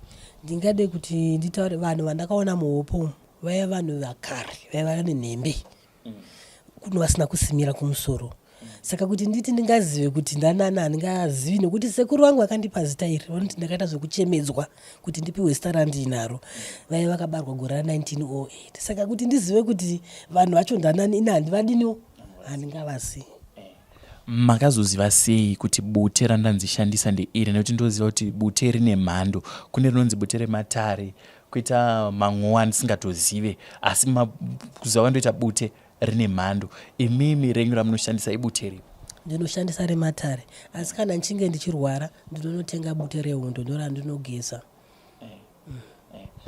Ndingade kuti nditaure vanhu vandakaona muhope vaiva vanhu vakare vaiva nenhembe kuno vasina kusimira kumusoro. Saka kuti nditi ndingazive kuti ndanani handingazivi nekuti sekuru vangu vakandipa zita iri vanoti ndakaita zvekuchemedzwa kuti ndipiwe zita randinaro vaiva vakabarwa gore ra1908. Saka kuti ndizive kuti vanhu vacho ndanani ina handivadiniwo handingavazivi. Makazoziva sei kuti bute randanzishandisa ndeiri nekuti ndoziva kuti bute rine mhando kune rinonzi bute rematare kuita mamwewa ndisingatozive asi kuziva wandoita bute rine mhando. Imimi renyu ramunoshandisa ibute ripi? Ndinoshandisa rematare asi kana nchinge ndichirwara ndinonotenga bute rehondo ndo randinogeza.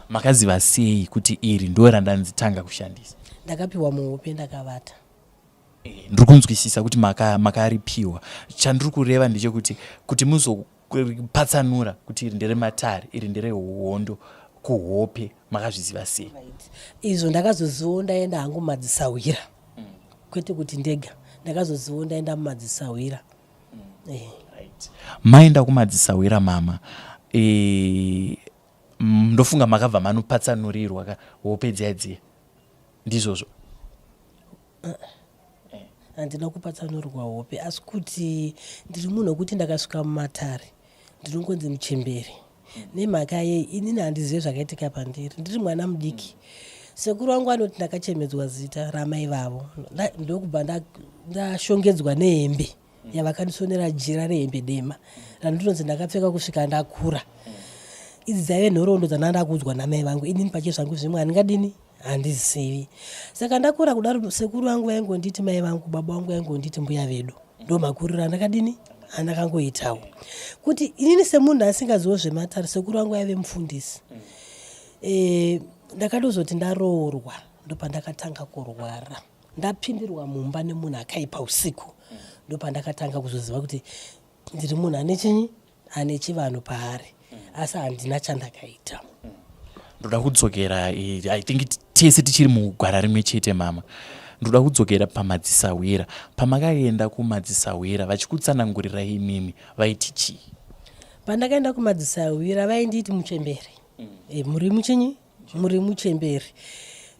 Makaziva sei kuti iri ndo randanzitanga kushandisa? Ndakapiwa muhope ndakavata. Ndiri kunzwisisa kuti makaripiwa. Chandiri kureva ndechekuti kuti muzopatsanura kuti iri nderematare iri nderehondo kuhope makazviziva sei? Izvo ndakazoziva ndaenda hangu mumadzisawira kwete kuti ndega ndakazoziva ndaenda mumadzisawira Right. Maenda kumadzisawira mama, ndofunga makabva manopatsanurirwa hope dziya ndizvozvo. Handina kupatsanurwa hope, asi kuti ndiri munhu wekuti ndakasvika mumatare ndinongonzi Muchembere. Nemhaka yei inini handizivi zvakaitika pandiri, ndiri mwana mudiki. Sekuru wangu anoti ndakachemedzwa zita ramai vavo, ndokubva ndashongedzwa nehembe yavakandisonera jira rehembe dema randinonzi ndakapfeka kusvika ndakura. Idzi dzaive nhoroondo dzandandakuudzwa namai vangu, inini pache zvangu zvimwe handingadini handizivi. Saka ndakura kudaro, sekuru wangu vaingonditi mai vangu, baba vangu vaingonditi mbuya vedu, ndo makuriro andakadini andakangoitawo. Kuti inini semunhu asingazivo zvematare, sekuru wangu aive mufundisi. Ndakatozoti ndaroorwa ndopandakatanga kurwara, ndapindirwa mumba nemunhu akaipa usiku, ndopandakatanga kuzoziva kuti ndiri munhu ane chinyi, ane chivanhu paari, asi handina chandakaita. Ndoda kudzokera, I think tese tichiri mugwara rimwe chete mama. Ndoda kudzokera pamadzisawira. Pamakaenda kumadzisawira vachikutsanangurira imimi vaiti chii? Pandakaenda kumadzisawira vainditi Muchembere. Muri muchinyi? Muri Muchembere.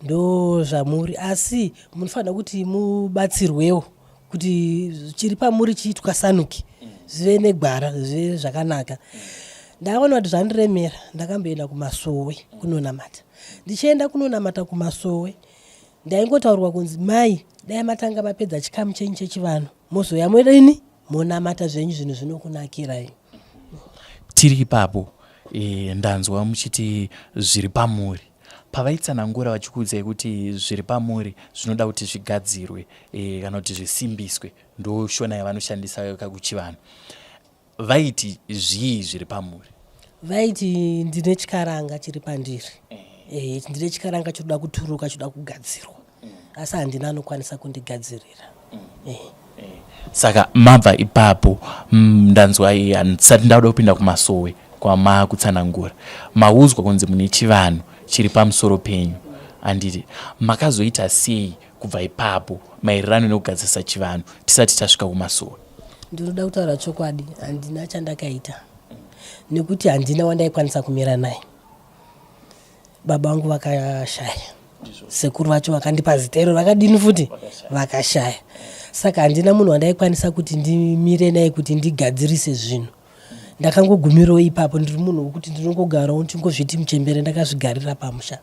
Ndo zvamuri, asi munofanira kuti mubatsirwewo kuti chiri pamuri chitwasanuke, zvive negwara, zvive zvakanaka. Ndaona kuti zvandiremera, ndakamboenda kumasowe kunonamata. Ndichienda kunonamata kumasowe, ndaingotaurirwa kunzi mai, dai matanga mapedza chikamu chenyu chechivanhu, mozoya mwedini monamata zvenyu zvinhu zvinokunakirai. Tiri ipapo, ndanzwa muchiti zviri pamuri. Pavaitsanangura vachikuudzai kuti zviri pamuri zvinoda kuti zvigadzirwe kana kuti zvisimbiswe, ndo shona yavanoshandisa kuchivanhu. Vaiti zvii zviri pamuri? Vaiti ndine chikaranga chiri pandiri. Ndine chikaranga choda kuturuka, choda kugadzirwa. Asi handina anokwanisa kundigadzirira. Saka mabva ipapo, ndanzwa handisati ndauda kupinda kumasowe kwama kutsanangura. Mauzwa kunzi mune chivanhu chiri pamusoro penyu. Handiti makazoita sei kubva ipapo maererano nekugadzirisa chivanhu tisati tasvika kumasowe? Ndinoda kutaura chokwadi, handina chandakaita. Nekuti handina wandaikwanisa kumira naye. Baba vangu vakashaya, sekuru vacho vakandipa zita iro vakadini futi vakashaya. Saka handina munhu wandaikwanisa kuti ndimire naye kuti ndigadzirise zvinhu. Ndakangogumirawo ipapo, ndiri munhu wekuti ndinongogarawo ndingozviti Muchembere ndakazvigarira pamusha.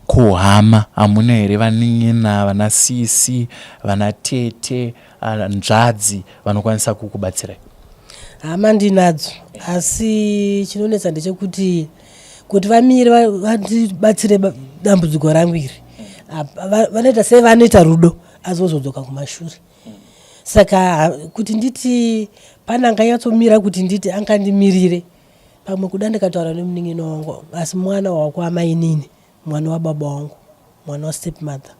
Kuhama hamuna here vaning'ina, vana sisi, vana tete, nzvadzi vanokwanisa kukubatsirai? Hama ndinadzo, asi chinonetsa ndechekuti kuti vamire vandibatsire dambudziko rangu iri, vanoita sei vanoita rudo azozodzoka kumashure. Saka kuti nditi pana anganyatsomira kuti nditi angandimirire, pamwe kuda ndikataura nemunin'ina wangu, asi mwana wako amainini, mwana wababa wangu, mwana wastepmother.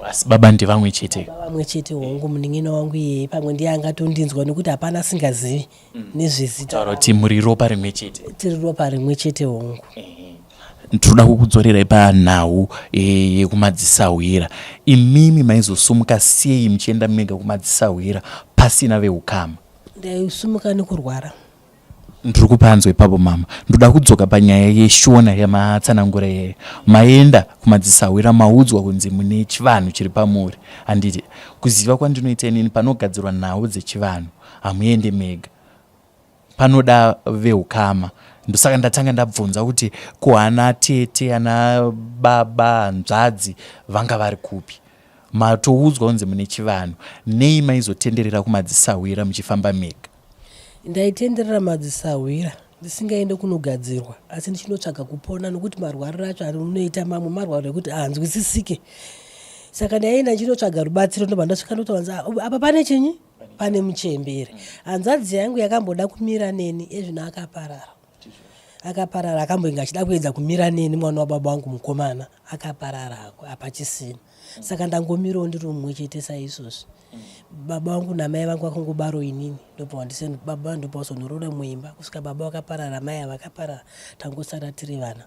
Asi baba ndivamwe chete? Vamwe chete wangu, munin'ina wangu iye, pamwe ndiye angatondinzwa nekuti hapana asingazivi nezvezita. Taura kuti muri ropa rimwe chete? Tiri ropa rimwe chete wangu. Ndoda kukudzorera panhau yekumadzisawira. Imimi maizosumuka sei muchienda mega kumadzisawira pasina veukama? Ndaisumuka nekurwara. Ndiri kupanzwa ipapo mama. Ndoda kudzoka panyaya yeshona yamatsanangura yeye. Maenda kumadzisawira maudzwa kunzi mune chivanhu chiri pamuri. Handiti kuziva kwandinoita inini panogadzirwa nhau dzechivanhu hamuende mega, panoda veukama. Ndosaka ndatanga ndabvunza kuti kuhana tete, ana baba, hanzvadzi vanga vari kupi. Matoudzwa kunzi mune chivanhu, nei maizotenderera kumadzisawira muchifamba mega? Ndaitenderera madzisawira ndisingaende kunogadzirwa, asi ndichinotsvaga kupona, nokuti marwariro acho anoita mamwe marwariro ekuti hanzwisisike. Saka ndaienda ndichinotsvaga rubatsiro, ndobva ndasvika ndotaura apa pane chinyi, pane Muchembere. Hanzvadzi yangu yakamboda kumira neni, ezvino akaparara, akamboinga achida kuedza kumira neni, mwana wababa wangu mukomana akaparara hapachisina. Saka ndangomirawo ndiri mumwe chete saizvozvi. Baba wangu namai vangu vakangobaro inini, ndobva ndiseni baba ndobva wazonoroora muimba kusvika baba vakaparara, mai vakaparara, tangosara tiri vana.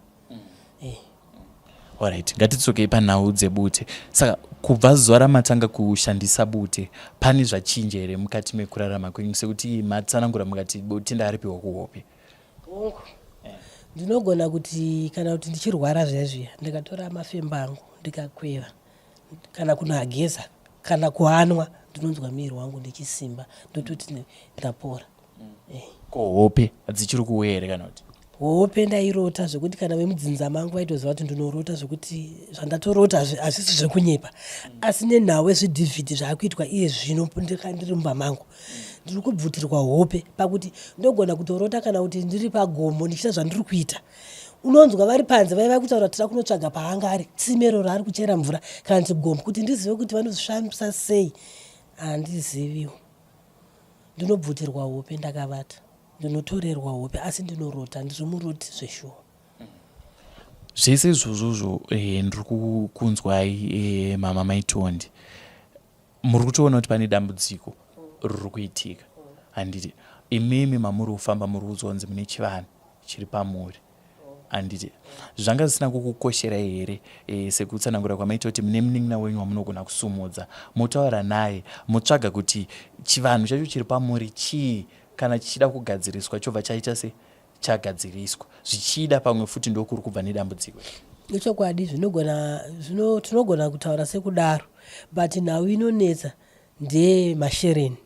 Alright, ngatitsokei panhau dzebute. Saka kubva zuva ramatanga kushandisa bute, pane zvachinja here mukati mekurarama kwenyu, sekuti matsanangura mukati bute ndaripiwa kuhope? Ndinogona kuti kana kuti ndichirwara zviya ndikatora mafemba angu ndikakweva kana kunageza kana kuhanwa ndinonzwa miri wangu ndichisimba ndototi ndapora. Kohope dzichiri kuuya here kana kuti? Hope ndairota zvekuti kana vemudzinza mangu vaitoziva kuti ndinorota zvekuti zvandatorota hazvisi zvekunyepa, asi nenhau zvidhivhidhi zvaakuitwa iye zvino ndiri mumba mangu ndiri kubvutirwa hope pakuti ndogona kutorota kana kuti ndiri pagomo ndichita zvandiri kuita. Unonzwa vari panze vaiva kutaura tira kunotsvaga paanga ari tsimero raari kuchera mvura kana kuti gomo kuti ndizive kuti vanozvisvambisa sei handiziviwo. Ndinobvutirwa hope ndakavata, ndinotorerwa hope asi ndinorota, ndiri muroti zveshuwa. Zvese izvozvozvo ndiri kunzwai mama Maitondi, muri kutoona kuti pane dambudziko riri kuitika. Handiti imimi mamuri kufamba muri kuzonzi mune chivanhu chiri pamuri. Handiti zvanga zvisina kukukosherai here sekutsanangura kwamaita kuti mune munin'ina wenyu wamunogona kusumudza motaura naye motsvaga kuti chivanhu chacho chiri pamuri chii, kana chichida kugadziriswa chobva chaita se chagadziriswa, zvichida pamwe futi ndokuri kubva nedambudziko? Nechokwadi tinogona kutaura sekudaro, but nhau inonetsa ndemashereni.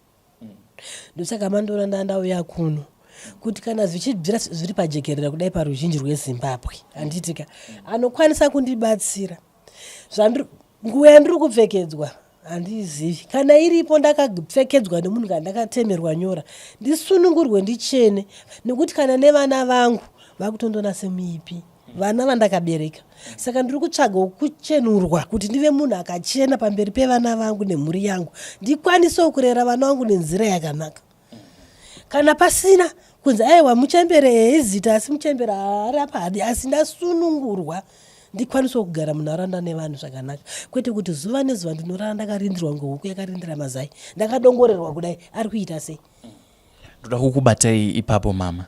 Ndosaka mandora ndandauya kuno kuti kana zvichibvira zviri pajekerera kudai paruzhinji rweZimbabwe handitika anokwanisa kundibatsira nguva yandiri kupfekedzwa handizivi, kana iripo ndakapfekedzwa nemunhu kana ndakatemerwa nyora ndisunungurwe ndichene, nekuti kana nevana vangu vakutondona semipi vana vandakabereka. Saka ndiri kutsvaga kuchenurwa kuti ndive munhu akachena pamberi pevana vangu nemhuri yangu, ndikwanisewo kurera vana vangu nenzira yakanaka. Kana pasina kunzi aiwa muchembere eizita asi muchembere haarapa hadi, asi ndasunungurwa ndikwanisewo kugara munharaunda nevanhu zvakanaka, kwete kuti zuva nezuva ndinorara ndakarindirwa ngehuku yakarindira mazai ndakadongorerwa kudai ari kuita sei. Ndoda kukubatai ipapo mama.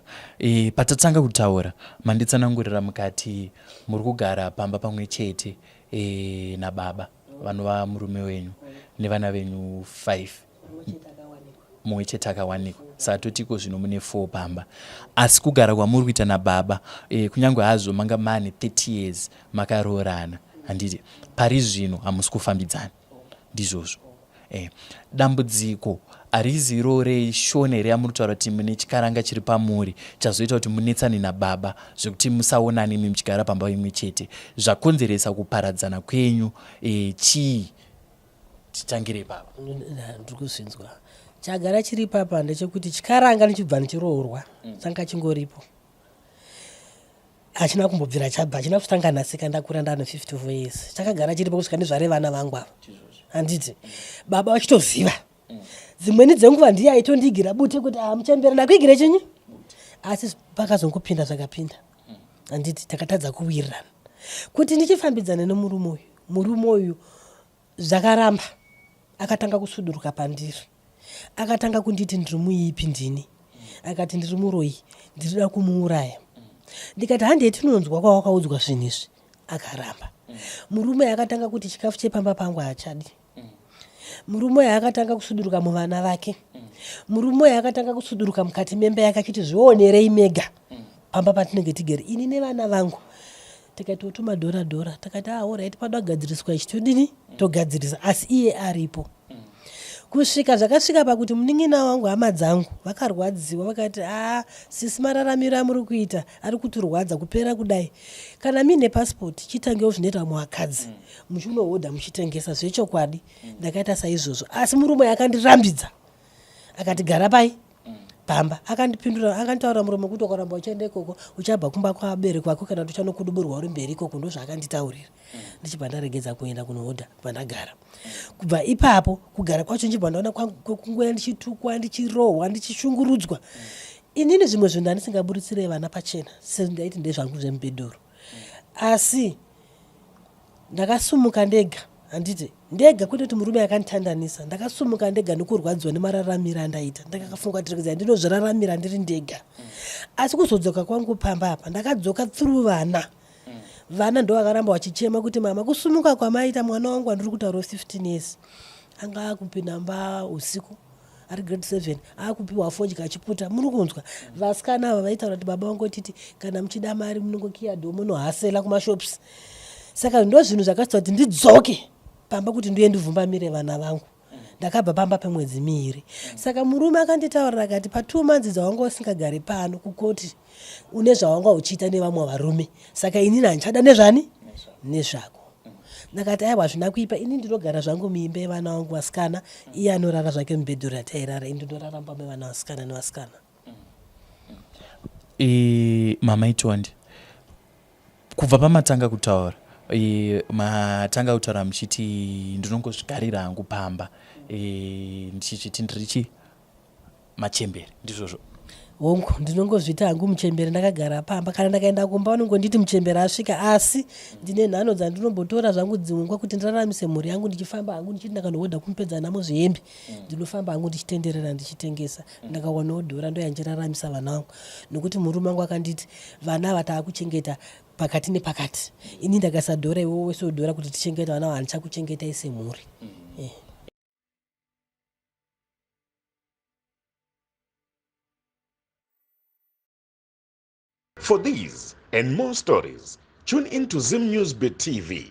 Patatanga kutaura manditsanangurira mukati muri kugara pamba pamwe chete nababa vanova murume wenyu nevana venyu 5, mumwe chete akawanikwa, satotiko zvino mune 4 pamba. Asi kugara kwamuri kuita nababa kunyange hazvo manga mane 30 years makaroorana, handiti pari zvino hamusi kufambidzana ndizvozvo. Dambudziko harizi iro reshone here yamuri kutaura kuti mune chikaranga chiri pamuri chazoita kuti munetsane nababa zvekuti musaonani imi muchigara pamba imwe chete, zvakonzeresa kuparadzana kwenyu chii? Titangire papa. Ndiri kuzvinzwa chagara chiri papa ndechekuti chikaranga ndichibva ndichiroorwa changa chingoripo, hachina kumbobvira chabva, hachina kutanga sika ndakura ndane 54 years, chakagara chiripo kusvika ndizvare vana vangu ava. Handiti baba wachitoziva dzimweni dzenguva ndiye aitondigira bute kuti muchembere ndakuigire chinyi, asi pakazongopinda zvakapinda. Handiti takatadza kuwirirana kuti ndichifambidzana nemurume uyu zvakaramba, akatanga kusuduruka pandiri, akatanga kunditi ndiri muipi ndini, akati ndiri muroi, ndirida kumuuraya. Ndikati handei tinonzwa kwawakaudzwa zvinhu izvi, akaramba. Murume akatanga kuti chikafu chepamba pangu hachadi, murume akatanga kusuduruka muvana vake, murume akatanga kusuduruka mukati memba yake achiti zvionerei mega pamba patinenge tigere ini nevana vangu. Tikatotuma dhora takati alright pada kugadziriswa ichi todini togadzirisa, asi iye aripo. Kusvika zvakasvika pakuti munin'ina wangu hama dzangu vakarwadziwa, vakati sisi mararamiro amuri kuita ari kutirwadza kupera kudai, kana mine pasipoti chitangewo zvinoita muakadzi muchinohodha muchitengesa zvechokwadi. Ndakaita saizvozvo, asi murume akandirambidza akati gara pai pamba, akandipindura akanditaura murume kuti ukaramba uchienda ikoko uchabva kumba kwabereki kwako kana kuti uchanokuduburwa uri mberi ikoko, ndozvaakanditaurira. Ndichibva ndaregedza kuenda kunohodha pandagara. Kubva ipapo kugara kwacho ndichibva ndaona kunguya ndichitukwa ndichirohwa ndichishungurudzwa. Inini zvimwe zvinhu handisingaburitsire vana pachena sendaiti ndezvangu zvemubhedhoro, asi ndakasumuka ndega. Handiti ndega kwete kuti murume akanditandanisa, ndakasumuka ndega nekurwadziwa nemararamiro andaita. Ndakafunga kuti ndinozviraramira ndiri ndega. Asi kuzodzoka kwangu pamba apa ndakadzoka through vana. vana ndo vakaramba vachichema kuti mama kusumuka kwamaita mwana wangu andiri kutaura 15 years anga akupi namba usiku ari grade 7 akupiwa fodya achiputa muri kunzwa vasikana ava vaitaura kuti baba vangu titi kana muchida mari munongokiadho munohasela kumashops saka ndo zvinhu zvakaita kuti ndidzoke pamba kuti ndiye ndivhumbamire vana vangu ndakabva pamba pemwedzi miiri saka murume akanditaurira akati pa2 months dzawanga usingagari pano kukoti une zvawanga uchiita nevamwe varume saka inini handichada nezvani nezvako ndakati aiwa hazvina kuipa ini ndinogara zvangu muimba yevana vangu vasikana iye anorara zvake mubhedhuru yatairara ini ndinorara mumba mevana vasikana nevasikana. Mama Itondi, kubva pamatanga kutaura matanga kutaura muchiti ndinongozvigarira hangu pamba ndichichiti ndirichi machembere ndizvozvo hongu ndinongozvita hangu muchembere ndakagara pamba kana ndakaenda kumba vanongonditi muchembere asvika asi ndine nhano dzandinombotora zvangu dziungwa kuti ndiraramise mhuri yangu ndichifamba hangu ndichiti ndakanohodha kumupedza namo zvihembe ndinofamba hangu ndichitenderera ndichitengesa ndakawana dhora ndo yanjiraramisa vana vangu nokuti murume wangu akanditi vana vataakuchengeta pakati nepakati ini ndakasadhora iwe wese udhora kuti tichengeta vana vandichakuchengetai semhuri. For these and more stories, tune into Zim Newsbeat TV.